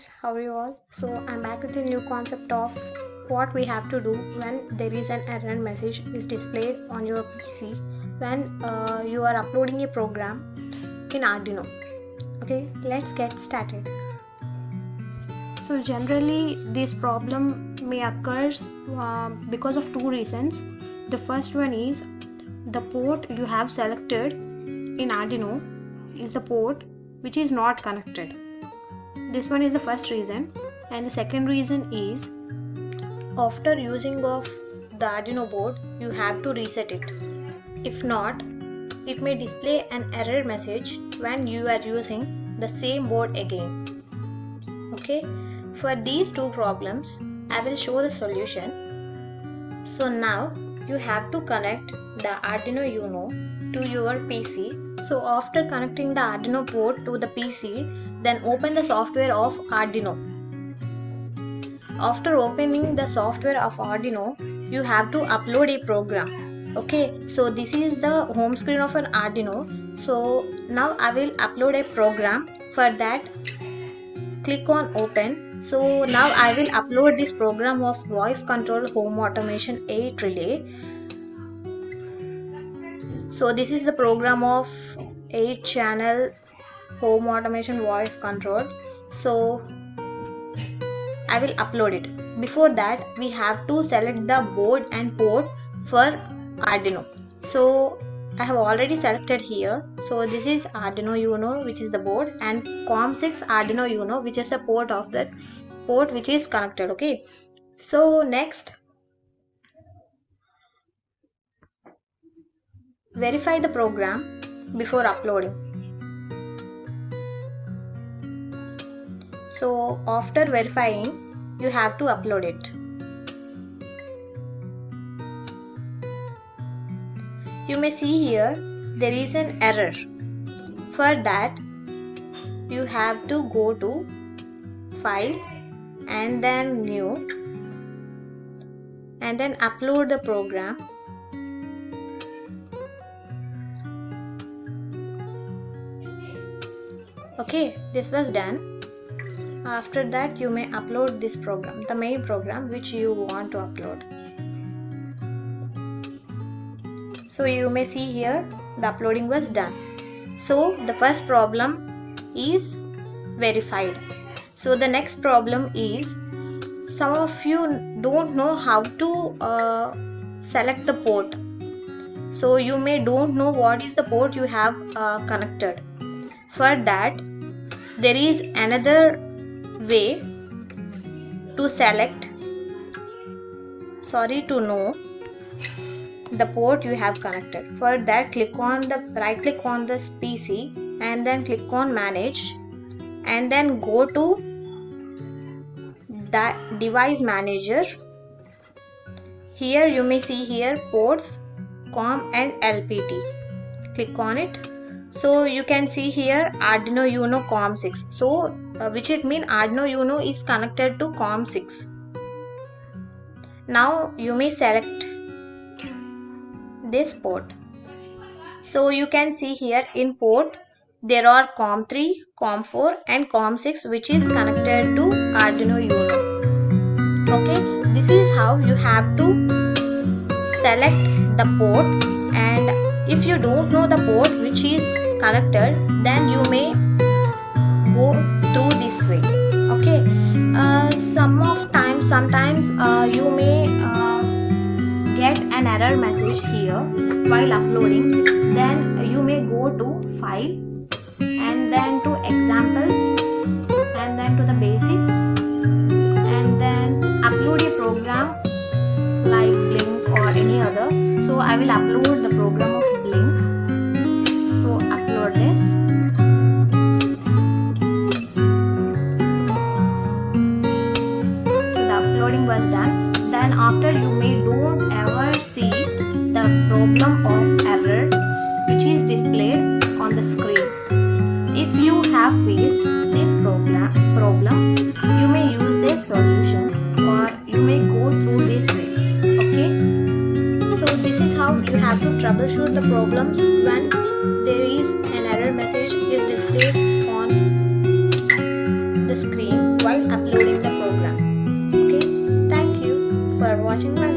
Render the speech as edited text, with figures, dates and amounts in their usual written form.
guys, how are you all? So I'm back with a new concept of what we have to do when there is an error message is displayed on your PC when you are uploading a program in Arduino. Okay, let's get started. So generally this problem may occurs because of two reasons. The first one is the port you have selected in Arduino is the port which is not connected. This one is the first reason, and the second reason is after using of the Arduino board you have to reset it. If not, it may display an error message when you are using the same board again. Okay, for these two problems I will show the solution. So now you have to connect the Arduino Uno to your PC. So after connecting the Arduino board to the PC, then open the software of Arduino. After opening the software of Arduino, you have to upload a program. Okay, so this is the home screen of an Arduino. So now I will upload a program. For that, click on open. So now I will upload this program of voice control home automation 8 relay. So this is the program of 8 channel home automation voice control. So I will upload it. Before that, we have to select the board and port for Arduino. So I have already selected here. So this is Arduino Uno, which is the board, and COM6 Arduino Uno, which is the port of that port which is connected. Okay, so next verify the program before uploading. So after verifying, you have to upload it. You may see here there is an error. For that, you have to go to File and then New and then upload the program. Okay, this was done. After that, you may upload this program, the main program which you want to upload. So you may see here the uploading was done. So the first problem is verified. So the next problem is some of you don't know how to select the port. So you may don't know what is the port you have connected. For that, there is another way to select, to know the port you have connected. For that, click on the right click on this PC and then click on manage and then go to the device manager. Here you may see here ports COM and LPT. Click on it. So you can see here Arduino Uno COM6. So which it means Arduino Uno is connected to COM6. Now you may select this port. So you can see here in port there are COM3, COM4 and COM6 which is connected to Arduino Uno. Okay, this is how you have to select the port, and if you don't know the port which is connected, then you may go through this way. Okay, sometimes you may get an error message here while uploading. Then you may go to File and then to Examples and then to the Basics and then upload a program like Blink or any other. So I will upload the program of Blink. So upload this. So the uploading was done. Then after, you may don't ever see the problem of error which is displayed on the screen. If you have faced this problem, you may use this solution or you may go through this way. Okay, so this is how you have to troubleshoot the problems when there is an error message is displayed on the screen while uploading the program. Okay, thank you for watching my